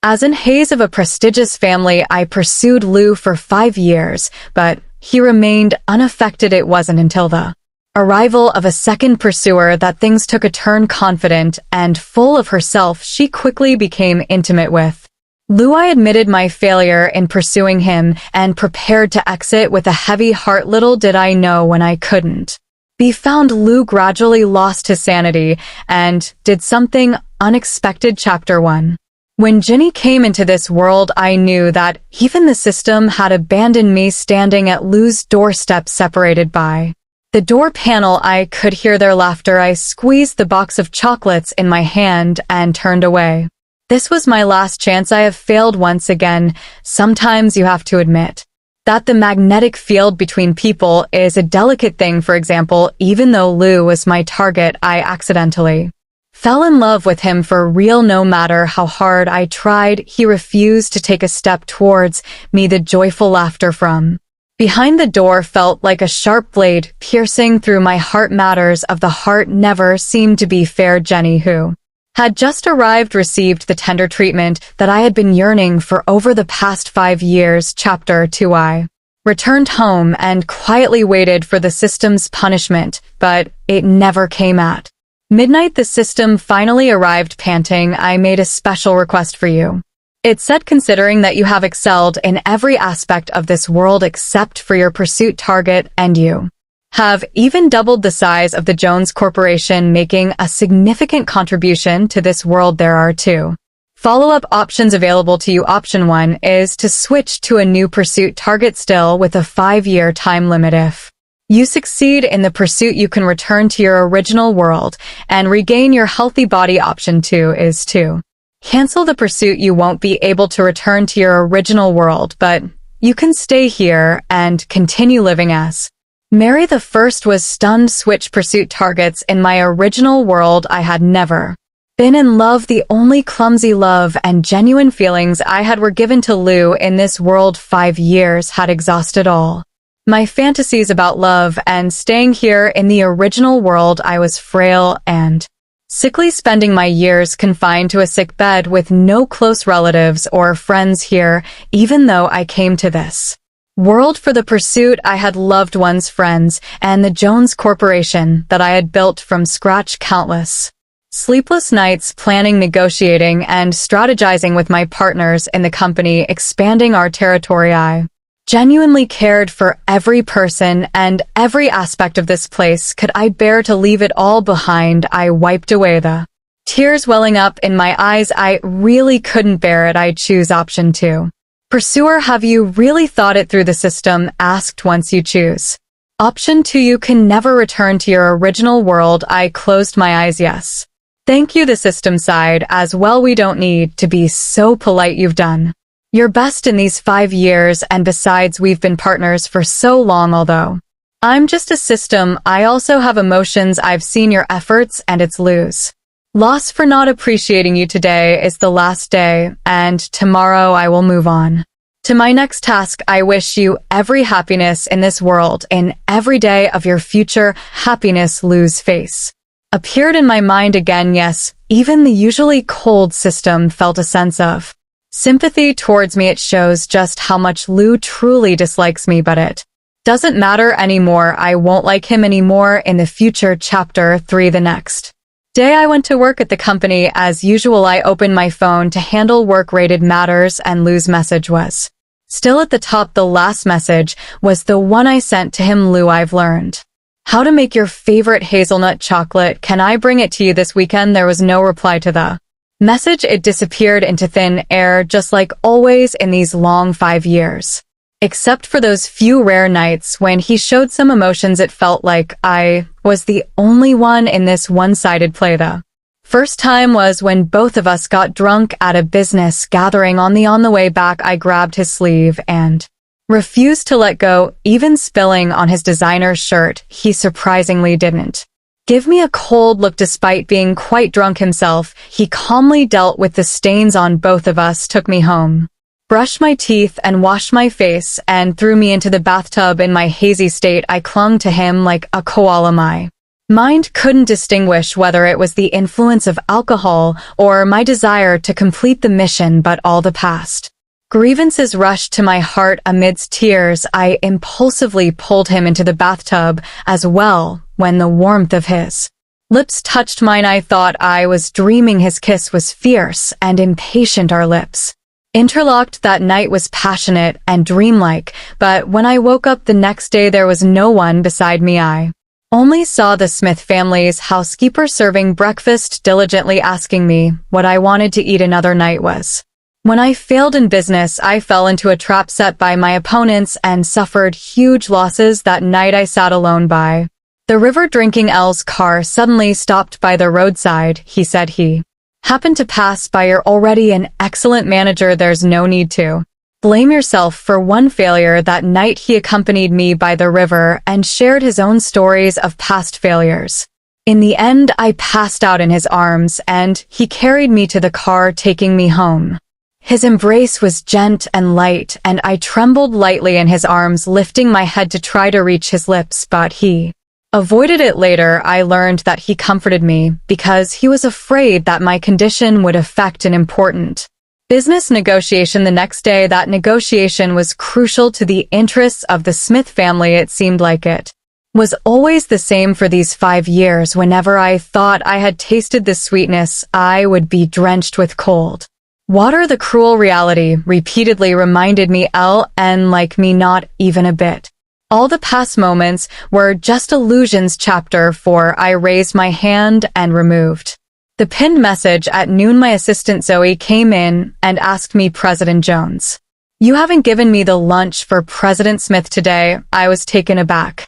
As in haze of a prestigious family, I pursued Lu for 5 years, but he remained unaffected. It wasn't until the arrival of a second pursuer that things took a turn. Confident and full of herself, she quickly became intimate with Lu. I admitted my failure in pursuing him and prepared to exit with a heavy heart. Little did I know when I couldn't be found, Lu gradually lost his sanity and did something unexpected. Chapter 1. When Ginny came into this world, I knew that even the system had abandoned me. Standing at Lu's doorstep, separated by the door panel, I could hear their laughter. I squeezed the box of chocolates in my hand and turned away. This was my last chance. I have failed once again. Sometimes you have to admit that the magnetic field between people is a delicate thing. For example, even though Lu was my target, I accidentally fell in love with him for real. No matter how hard I tried, he refused to take a step towards me. The joyful laughter from behind the door felt like a sharp blade piercing through my heart. Matters of the heart never seemed to be fair. Jenny, who had just arrived, received the tender treatment that I had been yearning for over the past 5 years. Chapter 2. I returned home and quietly waited for the system's punishment, but it never came. At midnight, the system finally arrived. Panting, I made a special request for you. It said, considering that you have excelled in every aspect of this world except for your pursuit target, and you have even doubled the size of the Jones Corporation, making a significant contribution to this world, there are 2 follow-up options available to you. Option 1 is to switch to a new pursuit target, still with a 5-year time limit. If you succeed in the pursuit, you can return to your original world and regain your healthy body. Option 2 is to cancel the pursuit. You won't be able to return to your original world, but you can stay here and continue living as Mary. The first was stunned. Switch pursuit targets. In my original world, I had never been in love. The only clumsy love and genuine feelings I had were given to Lu. In this world, 5 years had exhausted all my fantasies about love, and staying here in the original world, I was frail and sickly, spending my years confined to a sick bed with no close relatives or friends here. Even though I came to this world for the pursuit, I had loved ones, friends, and the Jones Corporation that I had built from scratch. Countless sleepless nights planning, negotiating, and strategizing with my partners in the company, expanding our territory. I genuinely cared for every person and every aspect of this place. Could I bear to leave it all behind? I wiped away the tears welling up in my eyes. I really couldn't bear it. I choose option 2. Pursuer, have you really thought it through? The system asked. Once you choose option 2, you can never return to your original world. I closed my eyes. Yes. Thank you, the system sighed. As well, we don't need to be so polite. You've done your best in these 5 years, and besides, we've been partners for so long. Although I'm just a system, I also have emotions. I've seen your efforts, and it's Lu's loss for not appreciating you. Today is the last day, and tomorrow I will move on to my next task. I wish you every happiness in this world, in every day of your future. Happiness. Lu's face appeared in my mind again. Yes, even the usually cold system felt a sense of sympathy towards me. It shows just how much Lu truly dislikes me, but it doesn't matter anymore. I won't like him anymore in the future. Chapter 3. The next day, I went to work at the company. As usual, I opened my phone to handle work-related matters, and Lu's message was still at the top. The last message was the one I sent to him. Lu, I've learned how to make your favorite hazelnut chocolate. Can I bring it to you this weekend? There was no reply to the message. It disappeared into thin air, just like always in these long 5 years. Except for those few rare nights when he showed some emotions, it felt like I was the only one in this one-sided play. The first time was when both of us got drunk at a business gathering. On the way back, I grabbed his sleeve and refused to let go, even spilling on his designer shirt. He surprisingly didn't give me a cold look. Despite being quite drunk himself, he calmly dealt with the stains on both of us, took me home, brushed my teeth and washed my face, and threw me into the bathtub. In my hazy state, I clung to him like a koala. My Mind couldn't distinguish whether it was the influence of alcohol or my desire to complete the mission, but all the past grievances rushed to my heart amidst tears. I impulsively pulled him into the bathtub as well. When the warmth of his lips touched mine, I thought I was dreaming. His kiss was fierce and impatient. Our lips interlocked. That night was passionate and dreamlike, but when I woke up the next day, there was no one beside me. I only saw the Smith family's housekeeper serving breakfast, diligently asking me what I wanted to eat. Another night was when I failed in business. I fell into a trap set by my opponents and suffered huge losses. That night I sat alone by the river drinking. L's car suddenly stopped by the roadside. He said he happened to pass by. You're already an excellent manager. There's no need to blame yourself for one failure. That night he accompanied me by the river and shared his own stories of past failures. In the end, I passed out in his arms and he carried me to the car, taking me home. His embrace was gentle and light, and I trembled lightly in his arms, lifting my head to try to reach his lips, but he avoided it. Later, I learned that he comforted me because he was afraid that my condition would affect an important business negotiation the next day. That negotiation was crucial to the interests of the Smith family. It seemed like it was always the same for these 5 years. Whenever I thought I had tasted the sweetness, I would be drenched with cold water. The cruel reality repeatedly reminded me L.N. like me, not even a bit. All the past moments were just illusions. Chapter 4. I raised my hand and removed the pinned message. At noon, my assistant Zoe came in and asked me, President Jones, you haven't given me the lunch for President Smith today. I was taken aback.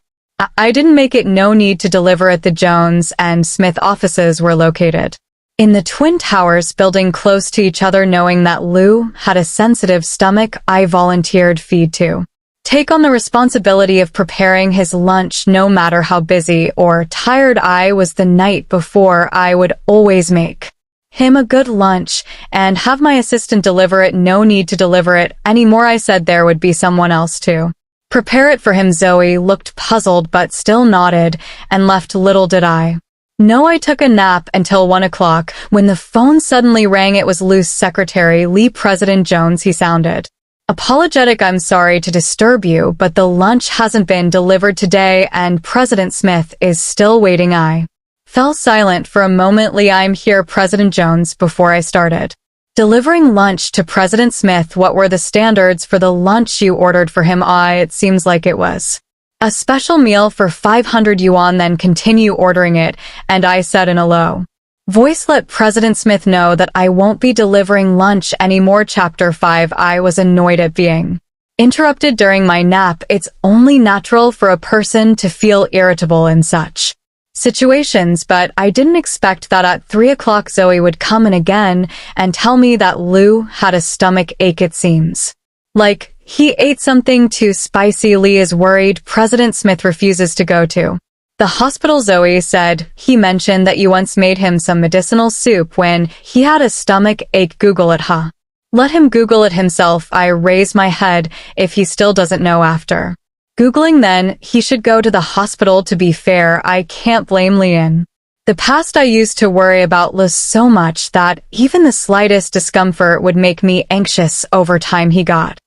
I didn't make it. No need to deliver it. The Jones and Smith offices were located in the Twin Towers building close to each other. Knowing that Lou had a sensitive stomach, I volunteered feed to take on the responsibility of preparing his lunch. No matter how busy or tired I was the night before, I would always make him a good lunch and have my assistant deliver it. No need to deliver it anymore, I said. There would be someone else to prepare it for him. Zoe looked puzzled but still nodded and left. Little did I know I took a nap until 1 o'clock when the phone suddenly rang. It was Lou's secretary, Lee. President Jones, he sounded apologetic. I'm sorry to disturb you, but the lunch hasn't been delivered today and President Smith is still waiting. I fell silent for a moment. Lee, I'm here, President Jones. Before I started delivering lunch to President Smith, what were the standards for the lunch you ordered for him? It seems like it was a special meal for 500 yuan. Then continue ordering it. And I said in a low voice, let President Smith know that I won't be delivering lunch anymore. Chapter 5. I was annoyed at being interrupted during my nap. It's only natural for a person to feel irritable in such situations, but I didn't expect that at 3 o'clock Zoe would come in again and tell me that Lou had a stomach ache. It seems like he ate something too spicy. Lee is worried. President Smith refuses to go to the hospital. Zoe said he mentioned that you once made him some medicinal soup when he had a stomach ache. Google it, huh? Let him Google it himself. I raise my head. If he still doesn't know after Googling, then he should go to the hospital. To be fair, I can't blame Lee. In the past, I used to worry about Liz so much that even the slightest discomfort would make me anxious. Over time, he got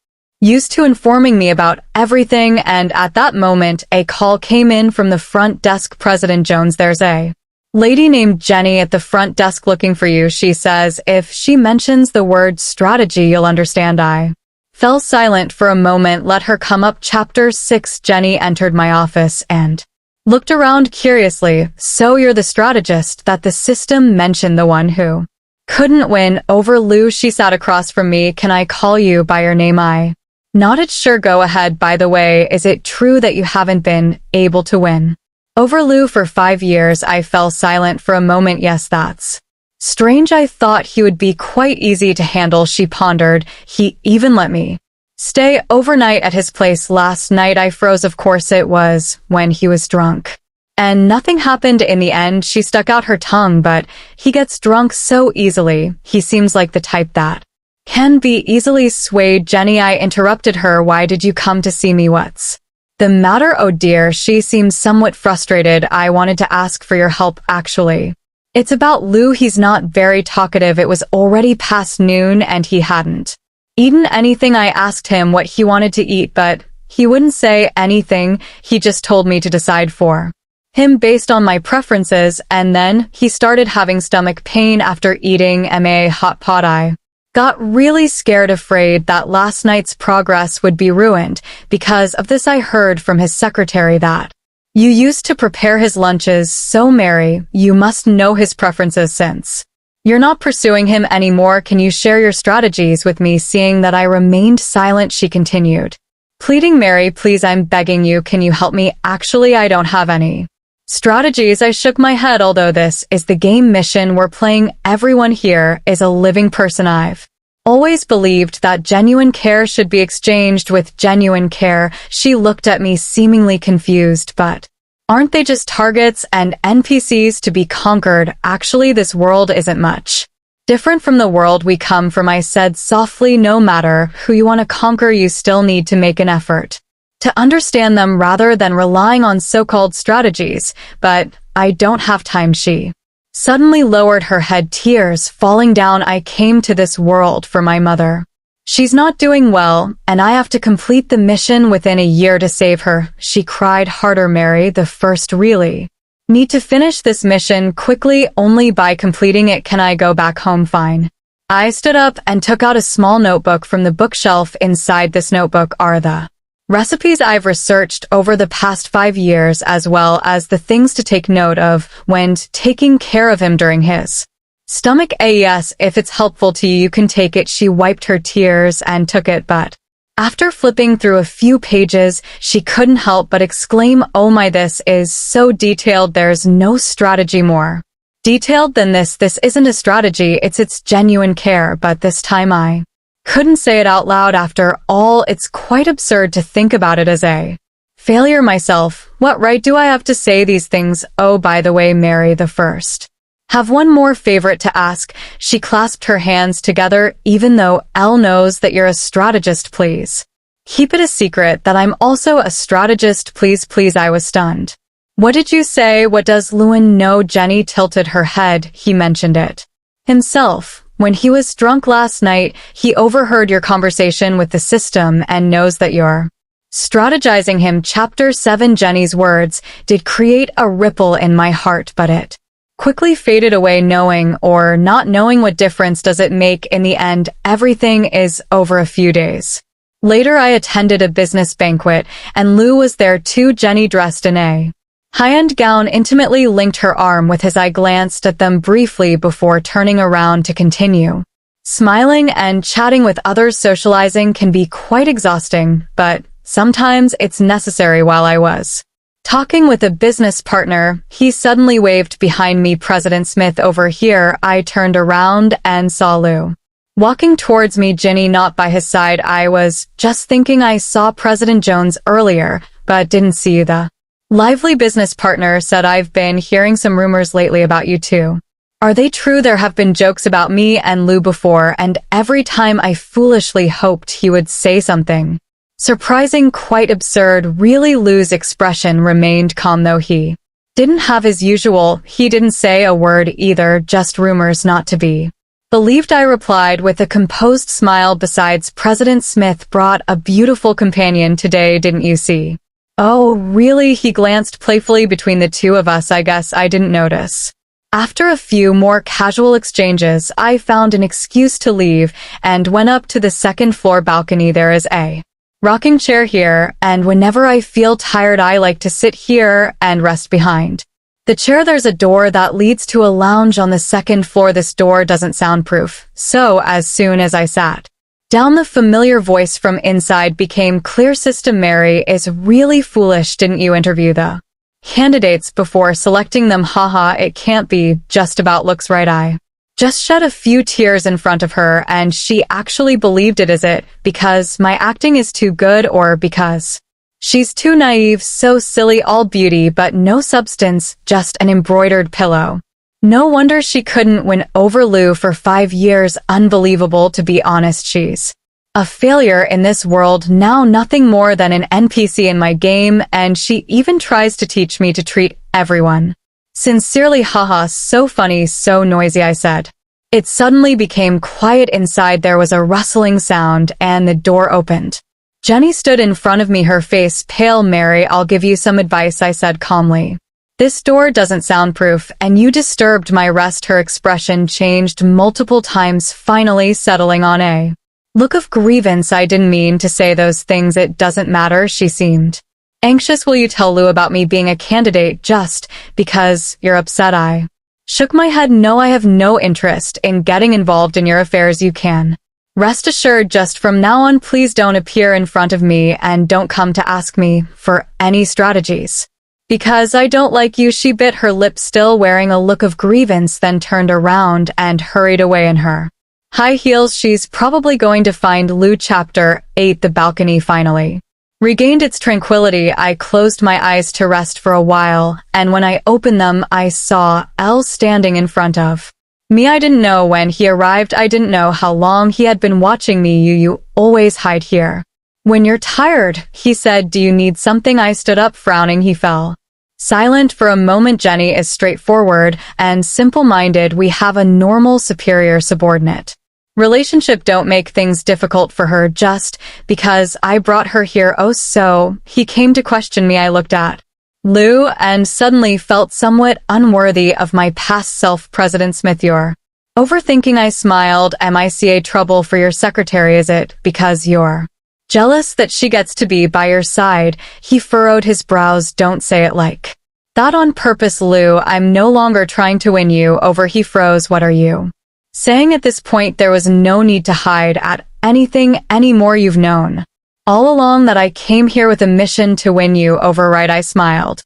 used to informing me about everything, and at that moment, a call came in from the front desk. President Jones, there's a lady named Jenny at the front desk looking for you. She says if she mentions the word strategy, you'll understand. I fell silent for a moment. Let her come up. Chapter 6. Jenny entered my office and looked around curiously. So you're the strategist that the system mentioned, the one who couldn't win over Lou? She sat across from me. Can I call you by your name? I nodded. Sure, go ahead. By the way, is it true that you haven't been able to win over Lou for 5 years? I fell silent for a moment. Yes, that's strange. I thought he would be quite easy to handle. She pondered. He even let me stay overnight at his place last night. I froze. Of course it was when he was drunk. And nothing happened in the end. She stuck out her tongue. But he gets drunk so easily. He seems like the type that can be easily swayed. Jenny, I interrupted her. Why did you come to see me? What's The matter, oh dear, she seems somewhat frustrated. I wanted to ask for your help, actually. It's about Lou. He's not very talkative. It was already past noon and he hadn't eaten anything. I asked him what he wanted to eat, but he wouldn't say anything. He just told me to decide for him based on my preferences, and then he started having stomach pain after eating a hot pot. I got really scared, afraid that last night's progress would be ruined. Because of this, I heard from his secretary that you used to prepare his lunches, so Mary, you must know his preferences since you're not pursuing him anymore. Can you share your strategies with me? Seeing that I remained silent, she continued, pleading, Mary, please, I'm begging you, can you help me? Actually, I don't have any strategies. I shook my head. Although this is the game mission we're playing, everyone here is a living person. I've always believed that genuine care should be exchanged with genuine care. She looked at me seemingly confused. But aren't they just targets and NPCs to be conquered? Actually, this world isn't much different from the world we come from, I said softly. No matter who you want to conquer, you still need to make an effort to understand them rather than relying on so-called strategies. But I don't have time. She suddenly lowered her head, tears falling down. I came to this world for my mother. She's not doing well, and I have to complete the mission within a year to save her. She cried harder. Mary, the first really need to finish this mission quickly. Only by completing it can I go back home. Fine. I stood up and took out a small notebook from the bookshelf. Inside this notebook are the recipes I've researched over the past 5 years, as well as the things to take note of when taking care of him during his stomach. Yes, if it's helpful to you, you can take it. She wiped her tears and took it, but after flipping through a few pages, she couldn't help but exclaim, oh my, this is so detailed. There's no strategy more detailed than this. This isn't a strategy, it's genuine care. But this time I couldn't say it out loud. After all, it's quite absurd to think about it as a failure myself. What right do I have to say these things? Oh, by the way, Mary, the first have one more favor to ask. She clasped her hands together. Even though Elle knows that you're a strategist, please keep it a secret that I'm also a strategist. Please, please. I was stunned. What did you say? What does Lewin know? Jenny tilted her head. He mentioned it himself. When he was drunk last night, he overheard your conversation with the system and knows that you're strategizing him. Chapter 7. Jenny's words did create a ripple in my heart, but it quickly faded away. Knowing or not knowing, what difference does it make in the end? Everything is over. A few days later, I attended a business banquet, and Lou was there too. Jenny, dressed in a high-end gown, intimately linked her arm with his. I glanced at them briefly before turning around to continue smiling and chatting with others. Socializing can be quite exhausting, but sometimes it's necessary. While I was talking with a business partner, he suddenly waved behind me. President Smith, over here. I turned around and saw Lou walking towards me, Ginny not by his side. I was just thinking I saw President Jones earlier, but didn't see you. The lively business partner said, I've been hearing some rumors lately about you two. Are they true? There have been jokes about me and Lou before, and every time I foolishly hoped he would say something surprising, quite absurd. Really, Lou's expression remained calm, though he didn't have his usual. He didn't say a word either. Just rumors, not to be believed, I replied with a composed smile. Besides, President Smith brought a beautiful companion today, didn't you see? Oh, really? He glanced playfully between the two of us. I guess I didn't notice. After a few more casual exchanges, I found an excuse to leave and went up to the second-floor balcony. There is a rocking chair here, and whenever I feel tired, I like to sit here and rest behind the chair. There's a door that leads to a lounge on the second floor. This door doesn't soundproof, so as soon as I sat down, the familiar voice from inside became clear. System Mary is really foolish. Didn't you interview the candidates before selecting them? Haha, it can't be just about looks, right? I just shed a few tears in front of her, and she actually believed it. Is it because my acting is too good, or because she's too naive? So silly. All beauty but no substance, just an embroidered pillow. No wonder she couldn't win over Lou for 5 years. Unbelievable. To be honest, she's A failure in this world, now nothing more than an NPC in my game, and she even tries to teach me to treat everyone. Sincerely, haha, so funny, so noisy, I said. It suddenly became quiet inside. There was a rustling sound, and the door opened. Jenny stood in front of me, her face pale. Mary, I'll give you some advice, I said calmly. This door doesn't soundproof, and you disturbed my rest. Her expression changed multiple times, finally settling on a look of grievance. I didn't mean to say those things. It doesn't matter, she seemed anxious. Will you tell Lou about me being a candidate just because you're upset? I shook my head. No, I have no interest in getting involved in your affairs. You can rest assured, just from now on, please don't appear in front of me and don't come to ask me for any strategies. Because I don't like you. She bit her lip, still wearing a look of grievance, then turned around and hurried away in her high heels. She's probably going to find Lou. Chapter 8. The balcony finally regained its tranquility. I closed my eyes to rest for a while, and when I opened them, I saw Elle standing in front of me. I didn't know when he arrived. I didn't know how long he had been watching me. You always hide here when you're tired, he said. Do you need something? I stood up, frowning. He fell silent for a moment. Jenny is straightforward and simple-minded. We have a normal superior-subordinate relationship. Don't make things difficult for her just because I brought her here. Oh, so he came to question me. I looked at Lou and suddenly felt somewhat unworthy of my past self. President Smith, you're overthinking. I smiled. MICA trouble for your secretary. Is it because you're jealous that she gets to be by your side? He furrowed his brows. Don't say it like that on purpose, Lou. I'm no longer trying to win you over. He froze. What are you saying? At this point, there was no need to hide at anything anymore. You've known all along that I came here with a mission to win you over, right? I smiled.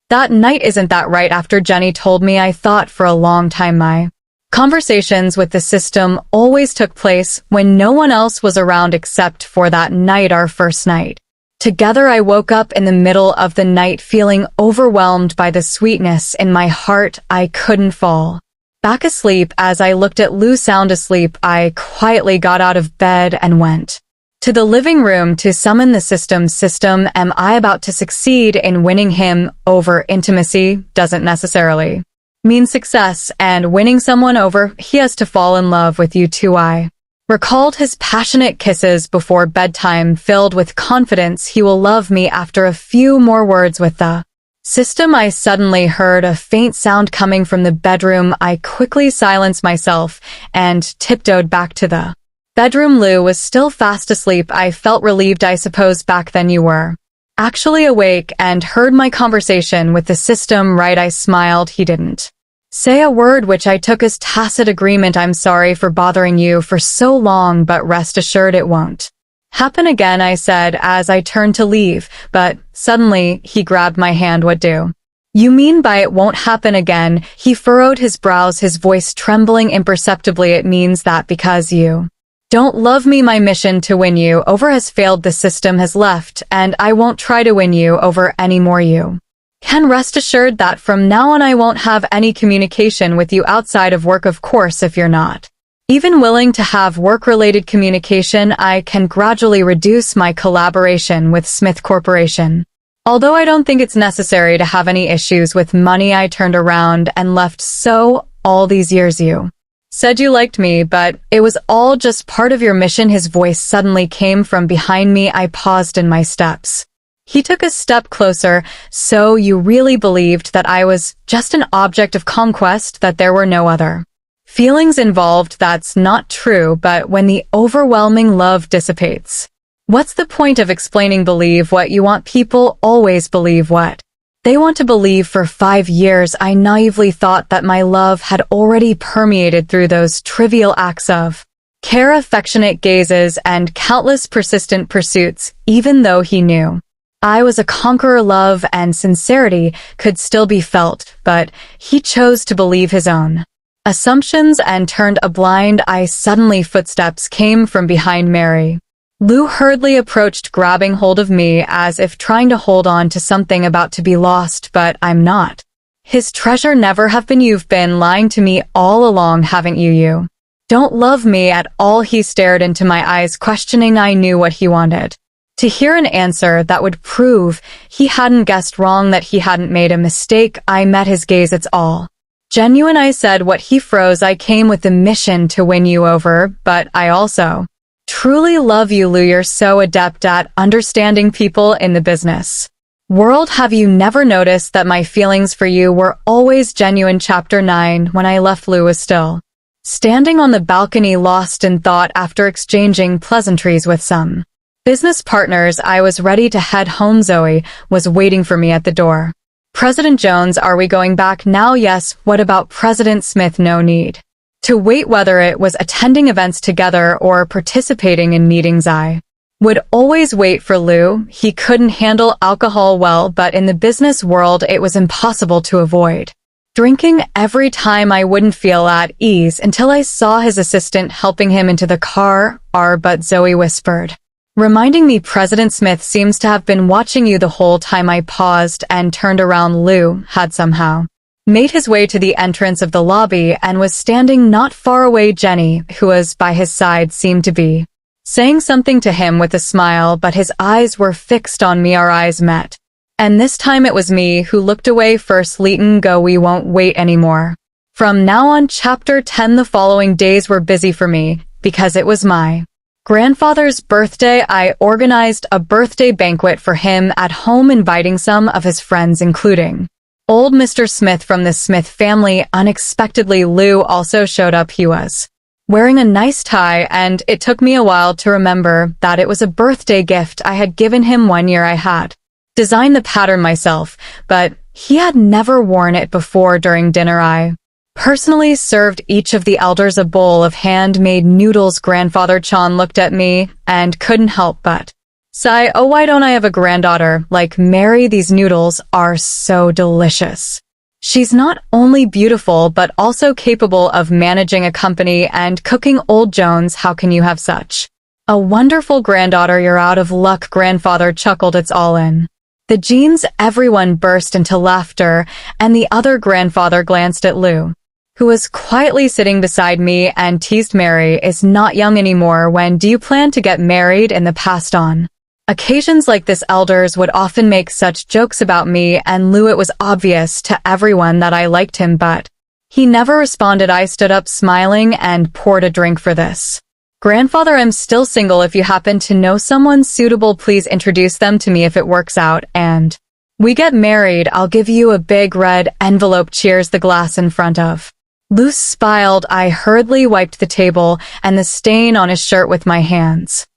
That night, isn't that right? After Jenny told me, I thought for a long time. My conversations with the system always took place when no one else was around except for that night, our first night together. I woke up in the middle of the night feeling overwhelmed by the sweetness in my heart. I couldn't fall back asleep. As I looked at Lou sound asleep, I quietly got out of bed and went to the living room to summon the system. Am I about to succeed in winning him over? Intimacy doesn't necessarily mean success, and winning someone over, he has to fall in love with you too. I recalled his passionate kisses before bedtime, filled with confidence he will love me. After a few more words with the system, I suddenly heard a faint sound coming from the bedroom. I quickly silenced myself and tiptoed back to the bedroom. Lou was still fast asleep. I felt relieved. I suppose back then you were actually awake and heard my conversation with the system, right? I smiled. He didn't say a word, which I took as tacit agreement. I'm sorry for bothering you for so long, but rest assured it won't happen again, I said as I turned to leave, but suddenly he grabbed my hand. What do you mean by it won't happen again? He furrowed his brows, his voice trembling imperceptibly. It means that because you don't love me, my mission to win you over has failed. The system has left, and I won't try to win you over anymore. You can rest assured that from now on I won't have any communication with you outside of work. Of course, if you're not even willing to have work-related communication, I can gradually reduce my collaboration with Smith Corporation. Although I don't think it's necessary to have any issues with money. I turned around and left. So, all these years you said you liked me, but it was all just part of your mission. His voice suddenly came from behind me. I paused in my steps. He took a step closer. So you really believed that I was just an object of conquest, that there were no other feelings involved? That's not true, but when the overwhelming love dissipates, what's the point of explaining? Believe what you want. People always believe what they want to believe. For 5 years, I naively thought that my love had already permeated through those trivial acts of care, affectionate gazes, and countless persistent pursuits, even though he knew I was a conqueror. Love and sincerity could still be felt, but he chose to believe his own assumptions and turned a blind eye. Suddenly, footsteps came from behind Mary. Lou hurriedly approached, grabbing hold of me as if trying to hold on to something about to be lost. But I'm not his treasure. Never have been. You've been lying to me all along, haven't you? You Don't love me at all. He stared into my eyes, questioning. I knew what he wanted. To hear an answer that would prove he hadn't guessed wrong, that he hadn't made a mistake. I met his gaze. It's all genuine, I said. What? He froze. I came with the mission to win you over, but I also truly love you, Lou. You're so adept at understanding people in the business world. Have you never noticed that my feelings for you were always genuine? Chapter 9. When I left, Lou was still standing on the balcony, lost in thought. After exchanging pleasantries with some business partners, I was ready to head home. Zoe was waiting for me at the door. President Jones, are we going back now? Yes. What about President Smith? No need to wait. Whether it was attending events together or participating in meetings, I would always wait for Lou. He couldn't handle alcohol well, but in the business world it was impossible to avoid drinking. Every time I wouldn't feel at ease until I saw his assistant helping him into the car. But Zoe whispered, reminding me, President Smith seems to have been watching you the whole time. I paused and turned around. Lou had somehow made his way to the entrance of the lobby and was standing not far away. Jenny, who was by his side, seemed to be saying something to him with a smile, but his eyes were fixed on me. Our eyes met, and this time it was me who looked away first. Leighton, go. We won't wait anymore from now on. Chapter 10. The following days were busy for me because it was my grandfather's birthday. I organized a birthday banquet for him at home, inviting some of his friends, including old Mr. Smith from the Smith family. Unexpectedly, Lou also showed up. He was wearing a nice tie, and it took me a while to remember that it was a birthday gift I had given him 1 year. I had designed the pattern myself, but he had never worn it before. During dinner, I personally served each of the elders a bowl of handmade noodles. Grandfather Chan looked at me and couldn't help but sigh. Oh, why don't I have a granddaughter like Mary? These noodles are so delicious. She's not only beautiful, but also capable of managing a company and cooking. Old Jones, how can you have such a wonderful granddaughter? You're out of luck. Grandfather chuckled. It's all in the genes. Everyone burst into laughter, and the other grandfather glanced at Lou, who was quietly sitting beside me, and teased, Mary is not young anymore. When do you plan to get married? In the past, on occasions like this, elders would often make such jokes about me and Lou. It was obvious to everyone that I liked him, but he never responded. I stood up smiling and poured a drink for this. Grandfather, I'm still single. If you happen to know someone suitable, please introduce them to me. If it works out and we get married, I'll give you a big red envelope. Cheers. The glass in front of Lou spilled. I hurriedly wiped the table and the stain on his shirt with my hands.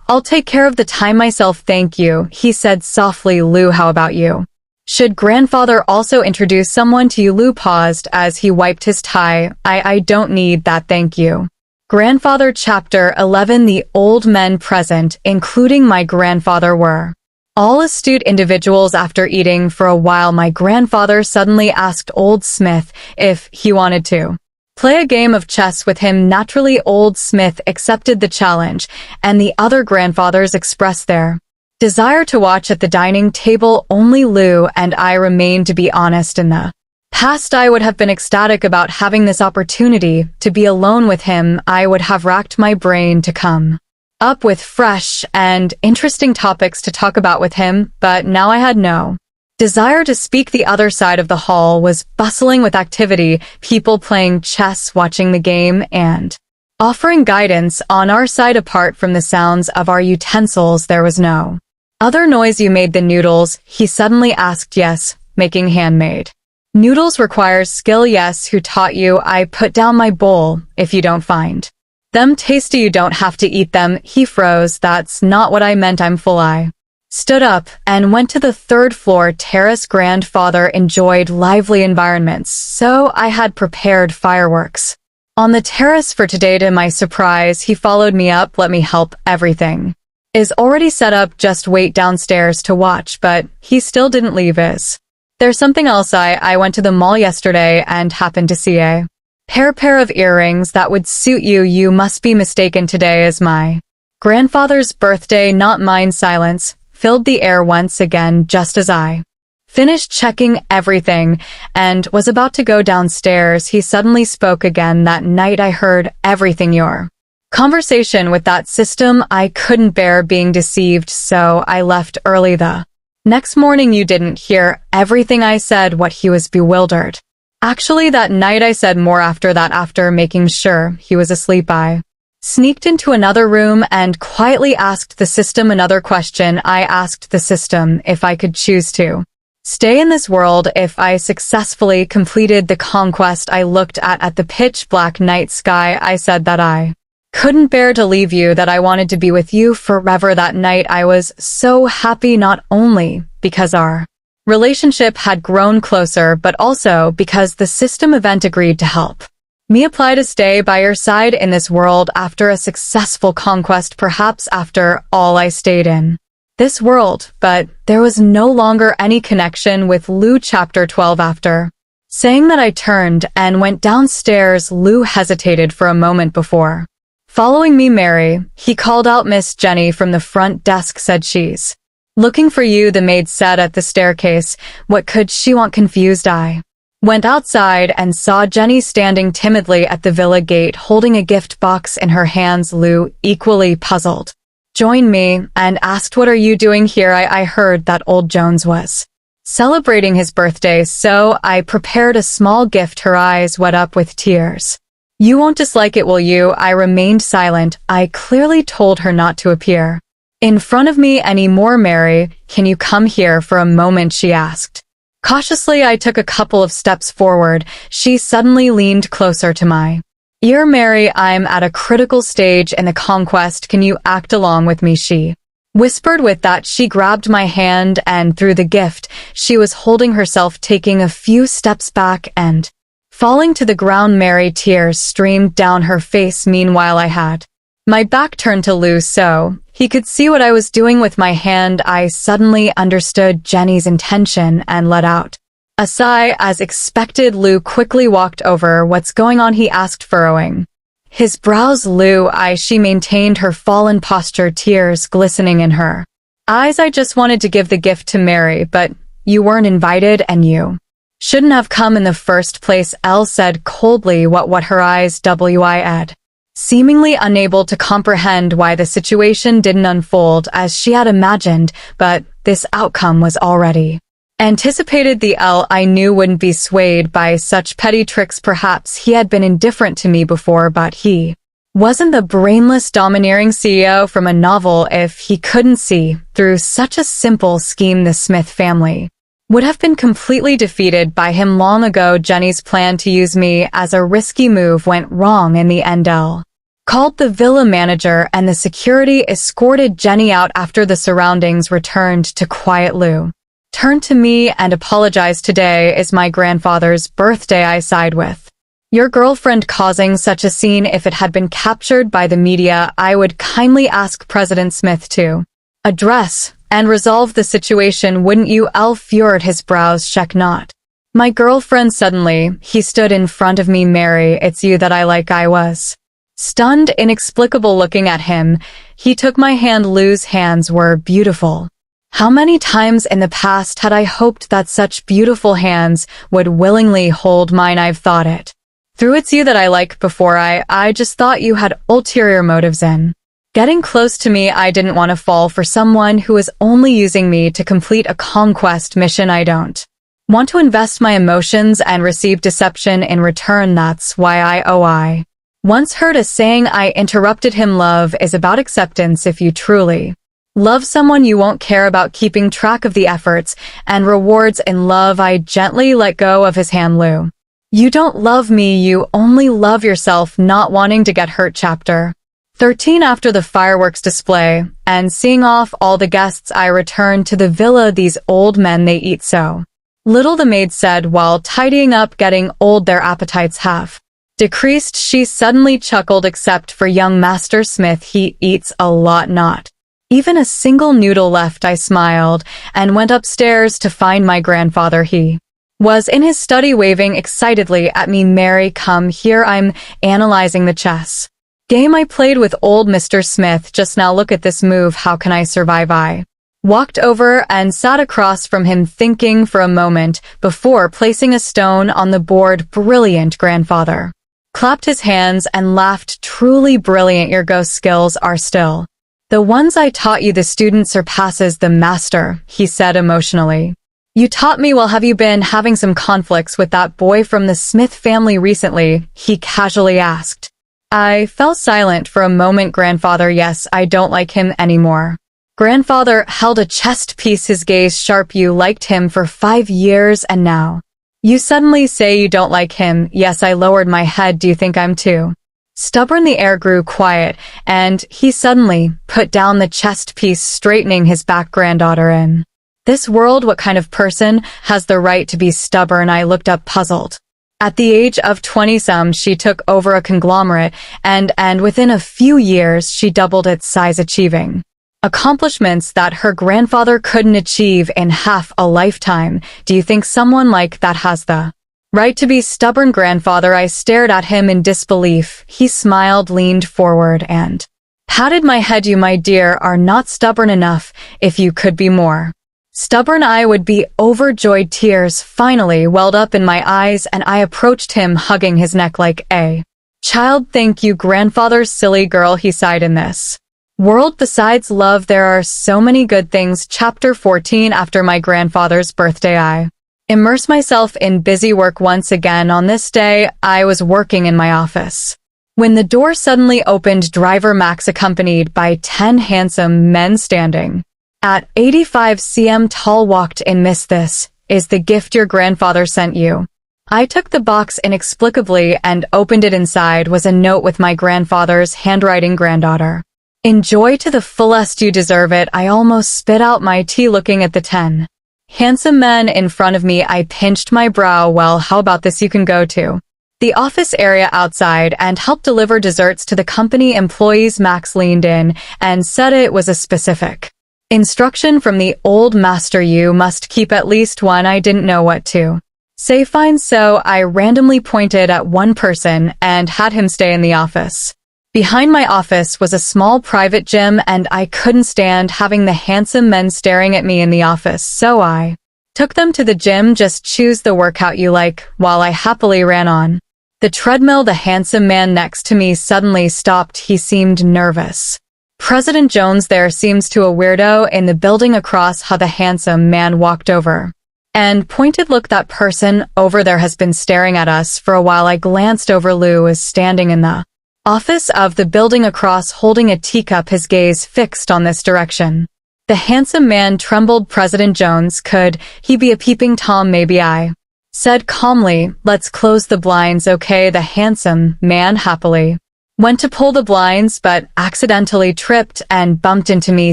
I'll take care of the tie myself. Thank you, he said softly. Lou, how about you? Should grandfather also introduce someone to you? Lou paused as he wiped his tie. I don't need that, thank you. Grandfather. Chapter 11. The old men present, including my grandfather, were all astute individuals. After eating for a while, my grandfather suddenly asked old Smith if he wanted to play a game of chess with him. Naturally, old Smith accepted the challenge, and the other grandfathers expressed their desire to watch at the dining table. Only Lou and I remained. To be honest, in the past I would have been ecstatic about having this opportunity to be alone with him. I would have racked my brain to come up with fresh and interesting topics to talk about with him, but now I had no desire to speak. The other side of the hall was bustling with activity, people playing chess, watching the game, and offering guidance. On our side, apart from the sounds of our utensils, there was no other noise. You made the noodles? He suddenly asked. Yes, making handmade noodles requires skill. Yes, who taught you? I put down my bowl. If you don't find them tasty, you don't have to eat them. He froze. That's not what I meant. I'm full. I stood up and went to the third floor terrace. Grandfather enjoyed lively environments, so I had prepared fireworks on the terrace for today. To my surprise, he followed me up. Let me help. Everything is already set up, just wait downstairs to watch. But he still didn't leave. Is there something else? I went to the mall yesterday and happened to see a pair of earrings that would suit you. You must be mistaken. Today is my grandfather's birthday, not mine. Silence filled the air once again, just as I Finished checking everything, and was about to go downstairs, he suddenly spoke again. That night I heard everything your conversation with that system. I couldn't bear being deceived, so I left early the next morning. You didn't hear everything I said. What? He was bewildered. Actually, that night I said more. After that, after making sure he was asleep, I sneaked into another room and quietly asked the system another question. I asked the system if I could choose to stay in this world if I successfully completed the conquest. I looked at the pitch black night sky. I said that I couldn't bear to leave you, that I wanted to be with you forever. That night I was so happy, not only because our relationship had grown closer, but also because the system event agreed to help me apply to stay by your side in this world after a successful conquest. Perhaps after all, I stayed in this world, but there was no longer any connection with Lou. Chapter 12. After saying that, I turned and went downstairs. Lou hesitated for a moment before following me. Mary, he called out. Miss Jenny from the front desk said she's looking for you, the maid said at the staircase. What could she want? Confused, I went outside and saw Jenny standing timidly at the villa gate holding a gift box in her hands. Lou, equally puzzled, joined me and asked, what are you doing here? I heard that old Jones was celebrating his birthday, so I prepared a small gift. Her eyes wet up with tears. You won't dislike it, will you? I remained silent. I clearly told her not to appear in front of me anymore. Mary, can you come here for a moment? She asked. Cautiously, I took a couple of steps forward. She suddenly leaned closer to my ear. Mary, I'm at a critical stage in the conquest. Can you act along with me? She whispered. With that, she grabbed my hand and threw the gift she was holding herself, taking a few steps back and falling to the ground. Mary, tears streamed down her face. Meanwhile, I had my back turned to Lou so he could see what I was doing with my hand. I suddenly understood Jenny's intention and let out a sigh. As expected, Lou quickly walked over. What's going on? He asked, furrowing his brows. Lou, she maintained her fallen posture, tears glistening in her eyes. I just wanted to give the gift to Mary, but you weren't invited and you shouldn't have come in the first place, Elle said coldly. What? Her eyes wide, seemingly unable to comprehend why the situation didn't unfold as she had imagined, but this outcome was already anticipated. The Elle I knew wouldn't be swayed by such petty tricks. Perhaps he had been indifferent to me before, but he wasn't the brainless, domineering CEO from a novel. If he couldn't see through such a simple scheme, the Smith family would have been completely defeated by him long ago. Jenny's plan to use me as a risky move went wrong in the end. Elle called the villa manager and the security escorted Jenny out. After the surroundings returned to quiet, Lou turned to me and apologized. Today is my grandfather's birthday, I sighed. With your girlfriend causing such a scene, if it had been captured by the media, I would kindly ask President Smith to address and resolve the situation, wouldn't you? Elle furrowed his brows. Check not my girlfriend. Suddenly, he stood in front of me. Mary, it's you that I like. I was stunned, inexplicable, looking at him. He took my hand. Lou's hands were beautiful. How many times in the past had I hoped that such beautiful hands would willingly hold mine? I've thought it through. It's you that I like. Before I just thought you had ulterior motives in getting close to me. I didn't want to fall for someone who was only using me to complete a conquest mission. I don't want to invest my emotions and receive deception in return. That's why I once heard a saying. I interrupted him. Love is about acceptance. If you truly love someone, you won't care about keeping track of the efforts and rewards in love. I gently let go of his hand. Lou, you don't love me, you only love yourself. Not wanting to get hurt. Chapter 13. After the fireworks display and seeing off all the guests, I returned to the villa. These old men, they eat so little, the maid said while tidying up. Getting old, their appetites have decreased. She suddenly chuckled. Except for young Master Smith, he eats a lot, not even a single noodle left. I smiled and went upstairs to find my grandfather. He was in his study, waving excitedly at me. Mary, come here, I'm analyzing the chess game I played with old Mr. Smith just now. Look at this move. How can I survive? I walked over and sat across from him thinking for a moment before placing a stone on the board. Brilliant, grandfather. Clapped his hands and laughed. Truly brilliant. Your ghost skills are still the ones I taught you. The student surpasses the master, he said emotionally. You taught me well. Have you been having some conflicts with that boy from the Smith family recently? He casually asked. I fell silent for a moment. Grandfather, yes, I don't like him anymore. Grandfather held a chest piece, his gaze sharp. You liked him for 5 years and now you suddenly say you don't like him. Yes, I lowered my head. Do you think I'm too stubborn? The air grew quiet and he suddenly put down the chest piece, straightening his back. Granddaughter, in this world, what kind of person has the right to be stubborn? I looked up, puzzled. At the age of 20-some, she took over a conglomerate and within a few years, she doubled its size, achieving accomplishments that her grandfather couldn't achieve in half a lifetime. Do you think someone like that has the right to be stubborn? Grandfather, I stared at him in disbelief. He smiled, leaned forward, and patted my head. You, my dear, are not stubborn enough. If you could be more stubborn, I would be overjoyed. Tears finally welled up in my eyes and I approached him, hugging his neck like a child. Thank you, grandfather. Silly girl, he sighed. In this world besides love, there are so many good things. Chapter 14. After my grandfather's birthday, I immersed myself in busy work once again. On this day, I was working in my office when the door suddenly opened. Driver Max, accompanied by 10 handsome men standing at 85 cm tall, walked in. Miss, this is the gift your grandfather sent you. I took the box inexplicably and opened it. Inside was a note with my grandfather's handwriting. Granddaughter, enjoy to the fullest. You deserve it. I almost spit out my tea looking at the 10 handsome men in front of me. I pinched my brow. Well, how about this? You can go to the office area outside and help deliver desserts to the company employees. Max leaned in and said it was a specific instruction from the old master. You must keep at least one. I didn't know what to say. Fine. So I randomly pointed at one person and had him stay in the office. Behind my office was a small private gym and I couldn't stand having the handsome men staring at me in the office, so I took them to the gym. Just choose the workout you like. While I happily ran on the treadmill, the handsome man next to me suddenly stopped. He seemed nervous. President Jones, there seems to a weirdo in the building across. How? The handsome man walked over and pointed. Look, that person over there has been staring at us for a while. I glanced over. Lou was standing in the office of the building across, holding a teacup, his gaze fixed on this direction. The handsome man trembled. President Jones, could he be a peeping Tom? Maybe, I said calmly. Let's close the blinds, okay? The handsome man happily went to pull the blinds but accidentally tripped and bumped into me.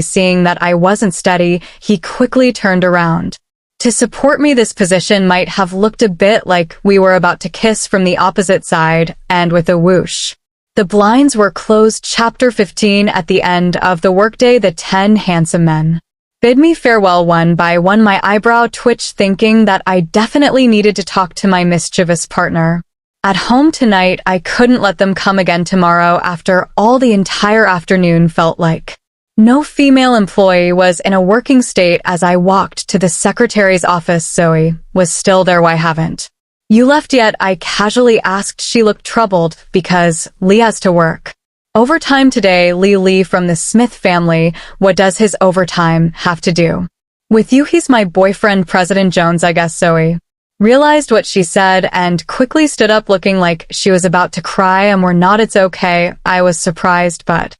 Seeing that I wasn't steady, he quickly turned around to support me. This position might have looked a bit like we were about to kiss from the opposite side, and with a whoosh, the blinds were closed. Chapter 15. At the end of the workday, the 10 handsome men bid me farewell one by one. My eyebrow twitched, thinking that I definitely needed to talk to my mischievous partner at home tonight. I couldn't let them come again tomorrow. After all, the entire afternoon felt like no female employee was in a working state. As I walked to the secretary's office, Zoe was still there. Why haven't you left yet? I casually asked. She looked troubled. Because Lee has to work overtime today. Lee from the Smith family. What does his overtime have to do with you? He's my boyfriend. President Jones, I guess. Zoe realized what she said and quickly stood up, looking like she was about to cry. We're not. It's okay. I was surprised, but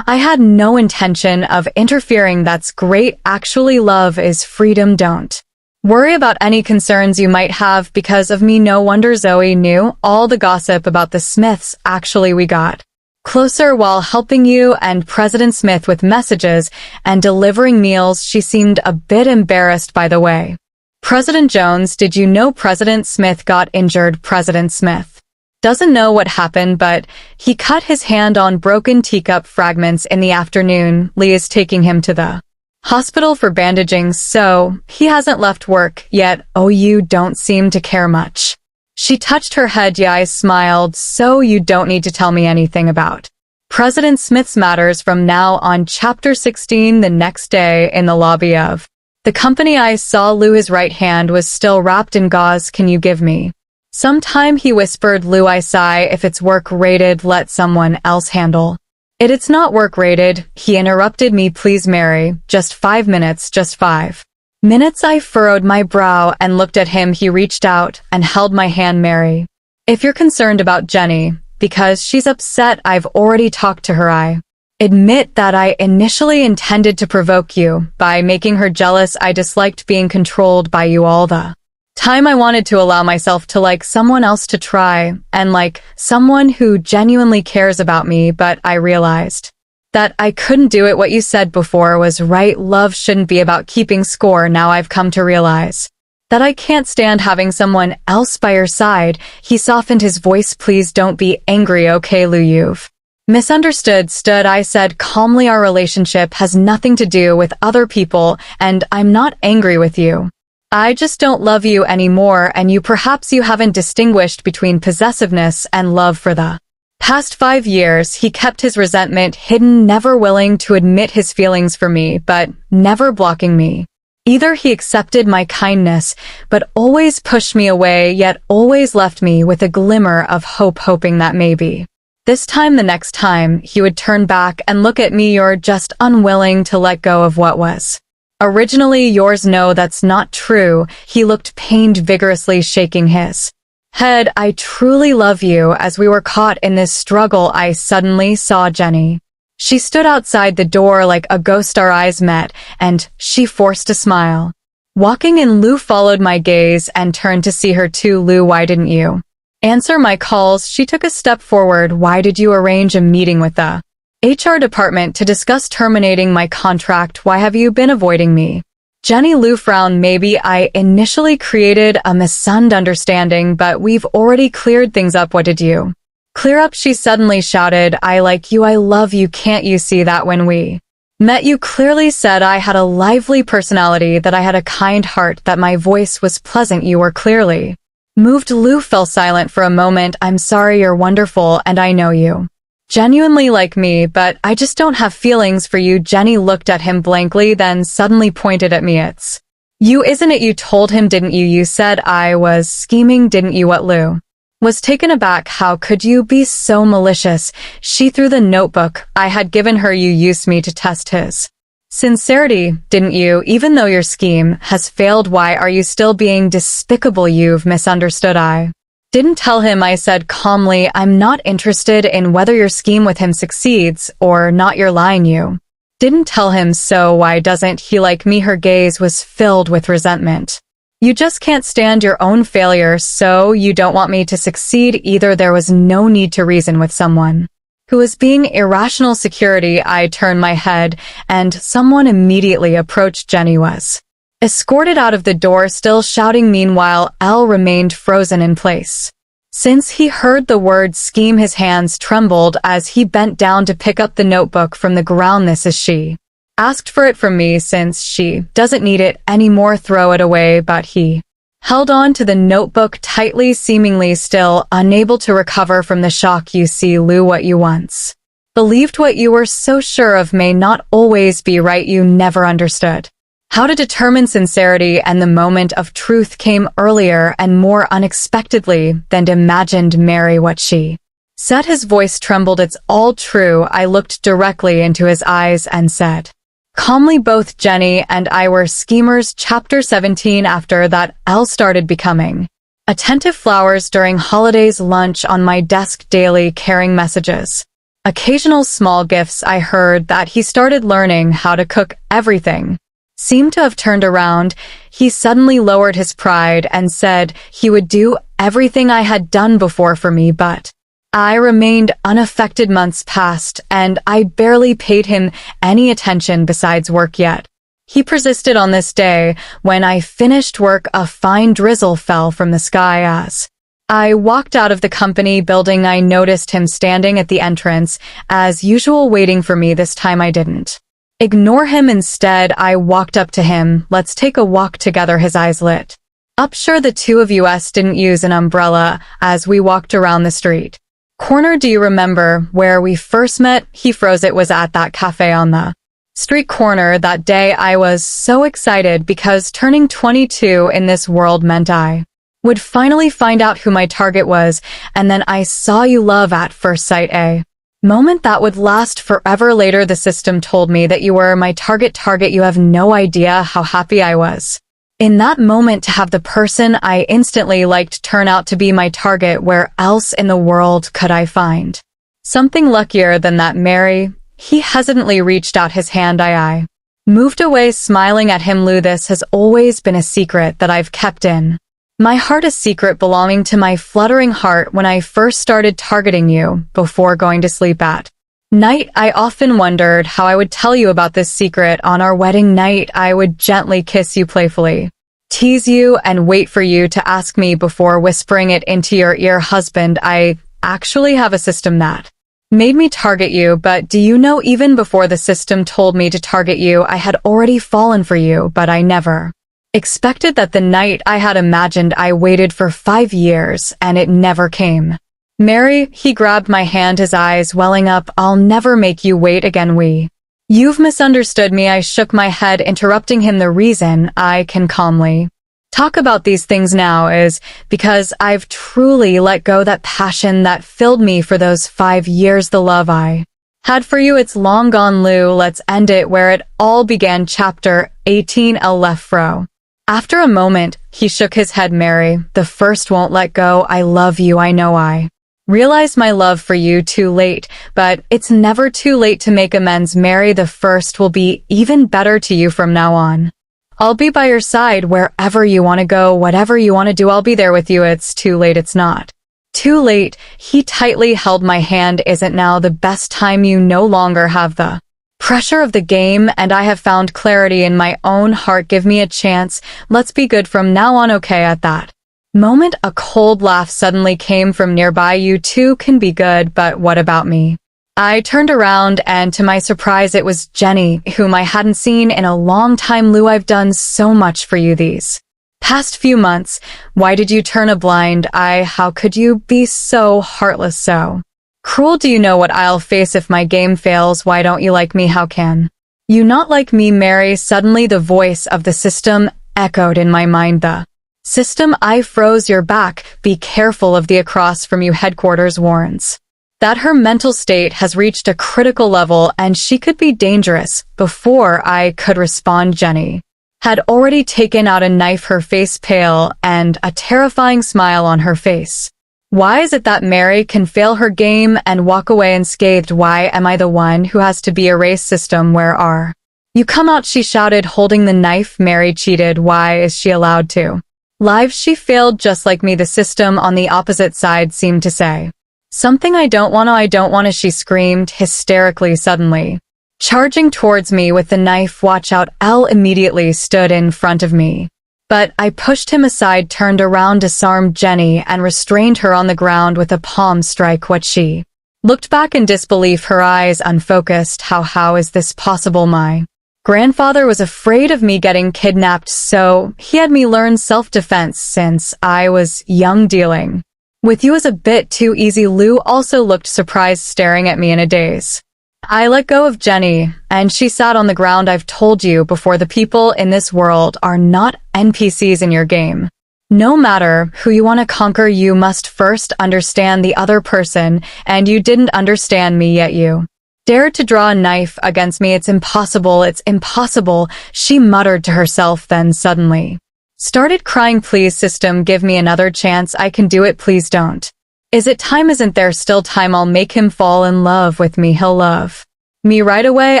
I had no intention of interfering. That's great. Actually, love is freedom. Don't worry about any concerns you might have because of me. No wonder Zoe knew all the gossip about the Smiths. Actually, we got closer while helping you and President Smith with messages and delivering meals. She seemed a bit embarrassed, by the way. President Jones, did you know President Smith got injured? President Smith doesn't know what happened, but he cut his hand on broken teacup fragments in the afternoon. Lee is taking him to the hospital for bandaging, so he hasn't left work yet. Oh, you don't seem to care much. She touched her head. Yeah, I smiled. So you don't need to tell me anything about President Smith's matters from now on. Chapter 16. The next day, in the lobby of the company, I saw Lou. His right hand was still wrapped in gauze. Can you give me some time? He whispered. Lou, I sigh. If it's work rated, let someone else handle it. It's not work rated. He interrupted me. Please, Mary, just 5 minutes, just 5 minutes. I furrowed my brow and looked at him. He reached out and held my hand. Mary, if you're concerned about Jenny, because she's upset, I've already talked to her. I admit that I initially intended to provoke you by making her jealous. I disliked being controlled by you all the time. I wanted to allow myself to like someone else, to try and like someone who genuinely cares about me, but I realized that I couldn't do it. What you said before was right. Love shouldn't be about keeping score. Now I've come to realize that I can't stand having someone else by your side. He softened his voice. Please don't be angry, okay, Lou, you've misunderstood. I said calmly. Our relationship has nothing to do with other people, and I'm not angry with you. I just don't love you anymore, and perhaps you haven't distinguished between possessiveness and love. For the past 5 years, he kept his resentment hidden, never willing to admit his feelings for me, but never blocking me. Either he accepted my kindness, but always pushed me away, yet always left me with a glimmer of hope, hoping that maybe this time, the next time, he would turn back and look at me. You're just unwilling to let go of what was originally yours. No, that's not true. He looked pained, vigorously shaking his head. I truly love you. As we were caught in this struggle, I suddenly saw Jenny. She stood outside the door like a ghost. Our eyes met, and she forced a smile. Walking in, Lou followed my gaze and turned to see her too. Lou, why didn't you answer my calls? She took a step forward. Why did you arrange a meeting with the HR department to discuss terminating my contract? Why have you been avoiding me? Jenny. Lou frowned. Maybe I initially created a misunderstanding, but we've already cleared things up. What did you clear up? She suddenly shouted. I like you. I love you. Can't you see that? When we met, you clearly said I had a lively personality, that I had a kind heart, that my voice was pleasant. You were clearly moved. Lou fell silent for a moment. I'm sorry. You're wonderful, and I know you genuinely like me, but I just don't have feelings for you. Jenny looked at him blankly, then suddenly pointed at me. It's you, isn't it? You told him, didn't you? You said I was scheming, didn't you? What? Lou was taken aback. How could you be so malicious? She threw the notebook I had given her. You used me to test his sincerity, didn't you? Even though your scheme has failed, why are you still being despicable? You've misunderstood. I didn't tell him, I said calmly. I'm not interested in whether your scheme with him succeeds or not. You're lying. You didn't tell him, so why doesn't he like me? Her gaze was filled with resentment. You just can't stand your own failure, so you don't want me to succeed either. There was no need to reason with someone who was being irrational. Security. I turned my head, and someone immediately approached. Jenny was escorted out of the door, still shouting. Meanwhile, Al remained frozen in place. Since he heard the word scheme, his hands trembled as he bent down to pick up the notebook from the ground. This is she asked for it from me. Since she doesn't need it anymore, throw it away. But he held on to the notebook tightly, seemingly still unable to recover from the shock. You see, Lou, what you once believed, what you were so sure of, may not always be right. You never understood how to determine sincerity, and the moment of truth came earlier and more unexpectedly than imagined. Mary, what she said. His voice trembled. It's all true. I looked directly into his eyes and said calmly, both Jenny and I were schemers. Chapter 17. After that, Al started becoming attentive. Flowers during holidays, lunch on my desk daily, caring messages, occasional small gifts. I heard that he started learning how to cook. Everything seemed to have turned around. He suddenly lowered his pride and said he would do everything I had done before for me, but I remained unaffected. Months passed, and I barely paid him any attention besides work. Yet he persisted. On this day, when I finished work, a fine drizzle fell from the sky. As I walked out of the company building, I noticed him standing at the entrance, as usual, waiting for me. This time I didn't ignore him. Instead, I walked up to him. Let's take a walk together. His eyes lit up. Sure, the two of us didn't use an umbrella as we walked around the street. Corner, do you remember where we first met? He froze. It was at that cafe on the street corner. That day I was so excited because turning 22 in this world meant I would finally find out who my target was, and then I saw you. Love at first sight, a moment that would last forever. Later the system told me that you were my target. You have no idea how happy I was in that moment to have the person I instantly liked turn out to be my target. Where else in the world could I find something luckier than that, Mary? He hesitantly reached out his hand. I moved away, smiling at him. Lou, this has always been a secret that I've kept in my heart, a secret belonging to my fluttering heart. When I first started targeting you before going to sleep at night, I often wondered how I would tell you about this secret. On our wedding night, I would gently kiss you, playfully tease you, and wait for you to ask me before whispering it into your ear. Husband, I actually have a system that made me target you, but do you know, even before the system told me to target you, I had already fallen for you. But I never expected that the night I had imagined. I waited for 5 years, and it never came. Mary, he grabbed my hand, his eyes welling up. I'll never make you wait again. You've misunderstood me. I shook my head, interrupting him. The reason I can calmly talk about these things now is because I've truly let go that passion that filled me for those 5 years. The love I had for you, it's long gone, Lou. Let's end it where it all began. Chapter 18. El Lefro. After a moment, he shook his head. Mary, the first won't let go. I love you. I know I realized my love for you too late, but it's never too late to make amends. Mary, the first will be even better to you from now on. I'll be by your side wherever you want to go, whatever you want to do, I'll be there with you. It's too late. It's not too late. He tightly held my hand. Isn't now the best time? You no longer have the pressure of the game, and I have found clarity in my own heart. Give me a chance. Let's be good from now on, okay? At that moment, a cold laugh suddenly came from nearby. You two can be good, but what about me? I turned around, and to my surprise, it was Jenny, whom I hadn't seen in a long time. Lou, I've done so much for you these past few months. Why did you turn a blind eye? How could you be so heartless, so cruel? Do you know what I'll face if my game fails? Why don't you like me? How can you not like me, Mary? Suddenly the voice of the system echoed in my mind. The system, I froze. Your back. Be careful of the across from you. Headquarters warns that her mental state has reached a critical level and she could be dangerous. Before I could respond, Jenny had already taken out a knife, her face pale and a terrifying smile on her face. Why is it that Mary can fail her game and walk away unscathed? Why am I the one who has to be erased? System, where are you? Come out, she shouted, holding the knife. Mary cheated. Why is she allowed to live? She failed just like me. The system on the opposite side seemed to say something. I don't wanna, she screamed hysterically, suddenly charging towards me with the knife. Watch out. Elle immediately stood in front of me, but I pushed him aside, turned around, disarmed Jenny, and restrained her on the ground with a palm strike. What? She looked back in disbelief, her eyes unfocused. How is this possible? My grandfather was afraid of me getting kidnapped, so he had me learn self-defense since I was young. Dealing with you is a bit too easy. Lou also looked surprised, staring at me in a daze. I let go of Jenny, and she sat on the ground. I've told you before, the people in this world are not NPCs in your game. No matter who you want to conquer, you must first understand the other person, and you didn't understand me, yet you dared to draw a knife against me. It's impossible, she muttered to herself, then suddenly started crying. Please, system, give me another chance. I can do it. Please don't. Is it time? Isn't there still time? I'll make him fall in love with me. He'll love me right away.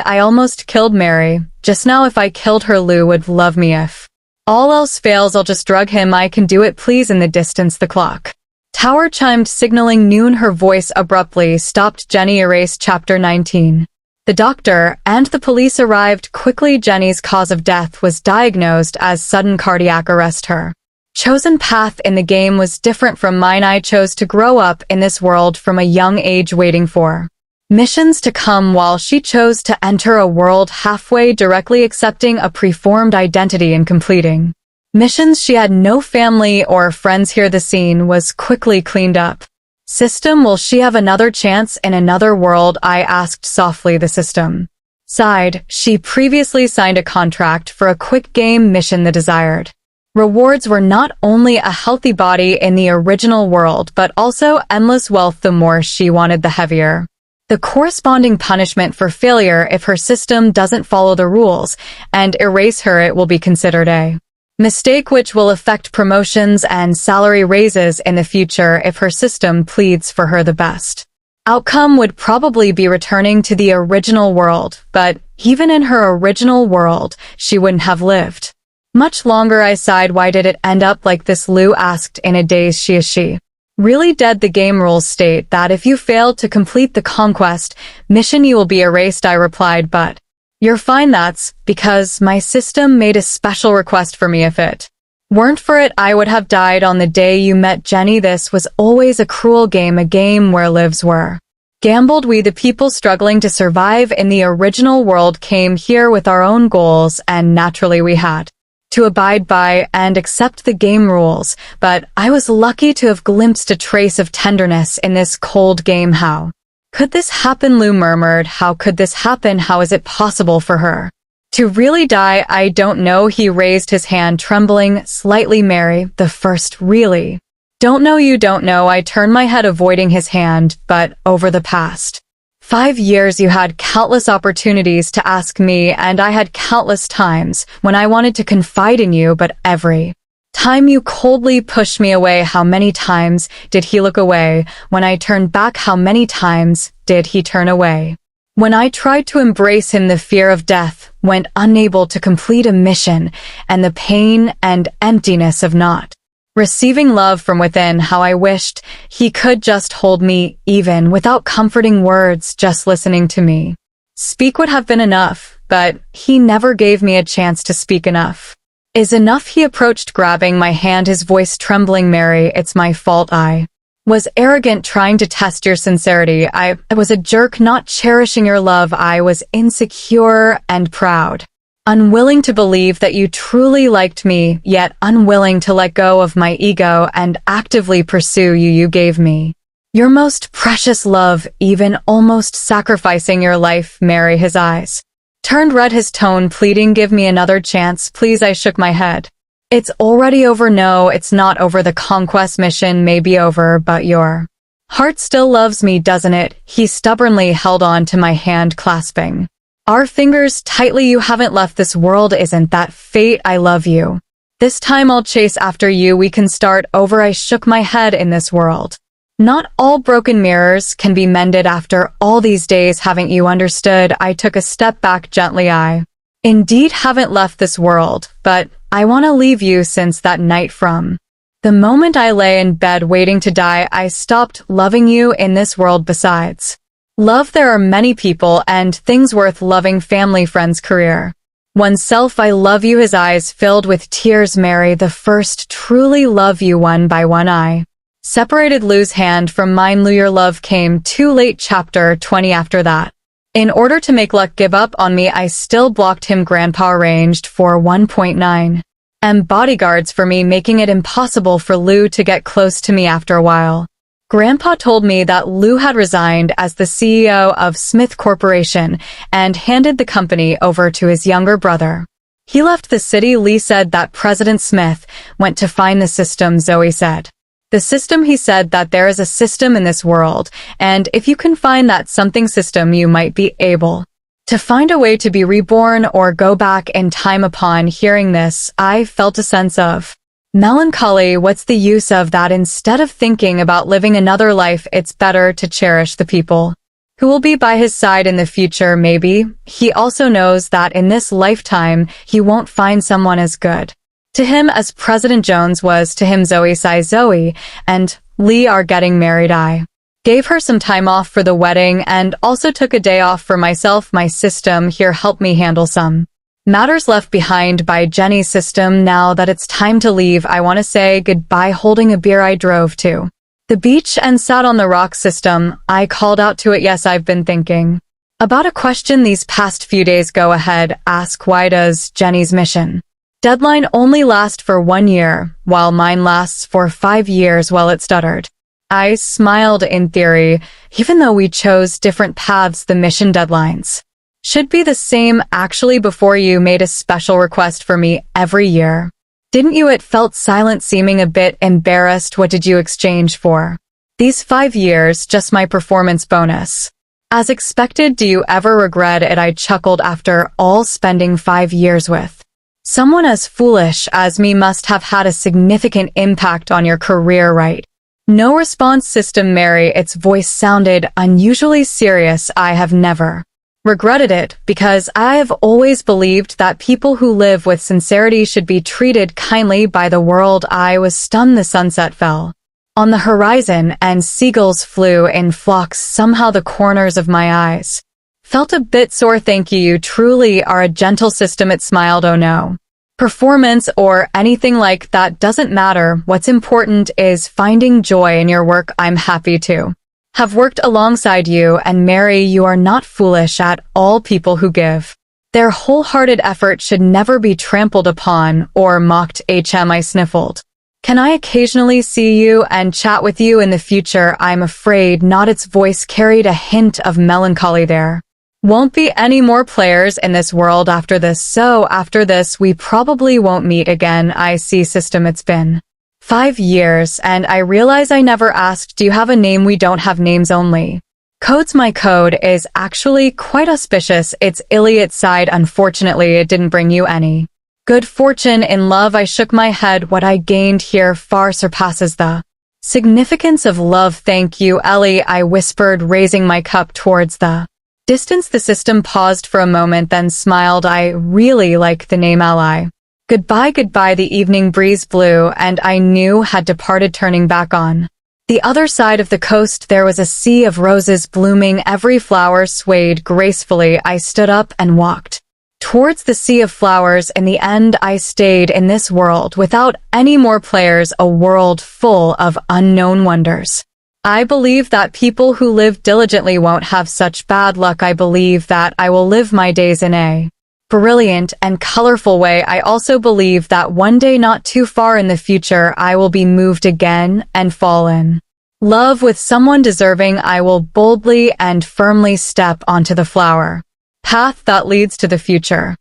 I almost killed Mary just now. If I killed her, Lou would love me. If all else fails, I'll just drug him. I can do it. Please. In the distance, the clock tower chimed, signaling noon. Her voice abruptly stopped. Jenny erased. Chapter 19. The doctor and the police arrived quickly. Jenny's cause of death was diagnosed as sudden cardiac arrest. Her chosen path in the game was different from mine. I chose to grow up in this world from a young age, waiting for missions to come, while she chose to enter a world halfway, directly accepting a preformed identity and completing missions. She had no family or friends here. The scene was quickly cleaned up. System, will she have another chance in another world? I asked softly. The system sighed. She previously signed a contract for a quick game mission. The desired rewards were not only a healthy body in the original world, but also endless wealth. The more she wanted, the heavier the corresponding punishment for failure. If her system doesn't follow the rules and erase her, it will be considered a mistake, which will affect promotions and salary raises in the future. If her system pleads for her, the best outcome would probably be returning to the original world, but even in her original world, she wouldn't have lived much longer. I sighed. Why did it end up like this? Lou asked in a daze. She really dead? The game rules state that if you fail to complete the conquest mission, you will be erased. I replied, but you're fine. That's because my system made a special request for me. If it weren't for it, I would have died on the day you met Jenny. This was always a cruel game, a game where lives were gambled. We, the people struggling to survive in the original world, came here with our own goals, and naturally we had to abide by and accept the game rules. But I was lucky to have glimpsed a trace of tenderness in this cold game. How could this happen? Lou murmured. How could this happen? How is it possible for her to really die? I don't know. He raised his hand, trembling slightly. Mary, the first really don't know. You don't know. I turned my head, avoiding his hand. But over the past 5 years, you had countless opportunities to ask me, and I had countless times when I wanted to confide in you, but every time you coldly pushed me away. How many times did he look away when I turned back? How many times did he turn away when I tried to embrace him? The fear of death, went unable to complete a mission, and the pain and emptiness of not receiving love from within. How I wished he could just hold me, even without comforting words. Just listening to me speak would have been enough, but he never gave me a chance to speak. Enough is enough. He approached, grabbing my hand, his voice trembling. Mary, it's my fault. I was arrogant, trying to test your sincerity. I was a jerk, not cherishing your love. I was insecure and proud, unwilling to believe that you truly liked me, yet unwilling to let go of my ego and actively pursue you. You gave me your most precious love, even almost sacrificing your life. Mary, his eyes turned red, his tone pleading. Give me another chance, please. I shook my head. It's already over. No, it's not over. The conquest mission may be over, but your heart still loves me, doesn't it? He stubbornly held on to my hand, clasping our fingers tightly. You haven't left this world, isn't that fate? I love you. This time I'll chase after you. We can start over. I shook my head. In this world, not all broken mirrors can be mended. After all these days, haven't you understood? I took a step back gently. I indeed haven't left this world, but I want to leave you. Since that night, from the moment I lay in bed waiting to die, I stopped loving you in this world. Besides love, there are many people and things worth loving: family, friends, career, oneself. I love you. His eyes filled with tears. Mary, the first truly love you. One by one I separated Lou's hand from mine. Lou, your love came too late. Chapter 20. After that, in order to make luck give up on me, I still blocked him. Grandpa arranged for 1.9 bodyguards for me, making it impossible for Lou to get close to me. After a while, Grandpa told me that Lou had resigned as the CEO of Smith Corporation and handed the company over to his younger brother. He left the city. Lee said that President Smith went to find the system. Zoe said, the system. He said that there is a system in this world, and if you can find that something system, you might be able to find a way to be reborn or go back in time. Upon hearing this, I felt a sense of melancholy. What's the use of that? Instead of thinking about living another life, it's better to cherish the people who will be by his side in the future. Maybe he also knows that in this lifetime, he won't find someone as good to him as President Jones was to him. Zoe sighs. Zoe and Lee are getting married. I gave her some time off for the wedding and also took a day off for myself. My system here helped me handle some matters left behind by Jenny's system. Now that it's time to leave, I want to say goodbye. Holding a beer, I drove to the beach and sat on the rock. System, I called out to it. Yes, I've been thinking about a question these past few days. Go ahead, ask. Why does Jenny's mission deadline only last for 1 year, while mine lasts for 5 years? Well, it stuttered. I smiled in theory, even though we chose different paths. The mission deadlines should be the same actually before you made a special request for me every year. Didn't you? It felt silent, seeming a bit embarrassed. What did you exchange for these 5 years? Just my performance bonus. As expected. Do you ever regret it? I chuckled. After all, spending 5 years with someone as foolish as me must have had a significant impact on your career, right? No response. System Mary. Its voice sounded unusually serious. I have never regretted it, because I have always believed that people who live with sincerity should be treated kindly by the world. I was stunned. The sunset fell on the horizon and seagulls flew in flocks. Somehow the corners of my eyes felt a bit sore. Thank you. You truly are a gentle system. It smiled. Oh no. Performance or anything like that doesn't matter. What's important is finding joy in your work. I'm happy to have worked alongside you, and Mary, you are not foolish at all. People who give their wholehearted effort should never be trampled upon or mocked. I sniffled. Can I occasionally see you and chat with you in the future? I'm afraid not. Its voice carried a hint of melancholy. There won't be any more players in this world after this, so after this we probably won't meet again. I see. System. It's been 5 years, and I realize I never asked. Do you have a name? We don't have names, only codes. My code is actually quite auspicious. It's Iliad sighed. Unfortunately, it didn't bring you any good fortune in love. I shook my head. What I gained here far surpasses the significance of love. Thank you, Ellie, I whispered, raising my cup towards the distance. The system paused for a moment, then smiled. I really like the name Ally. Goodbye. Goodbye. The evening breeze blew, and I knew had departed. Turning back on the other side of the coast, there was a sea of roses blooming. Every flower swayed gracefully. I stood up and walked towards the sea of flowers. In the end, I stayed in this world without any more players, a world full of unknown wonders. I believe that people who live diligently won't have such bad luck. I believe that I will live my days in a brilliant and colorful way. I also believe that one day not too far in the future, I will be moved again and fall in love with someone deserving. I will boldly and firmly step onto the flower path that leads to the future.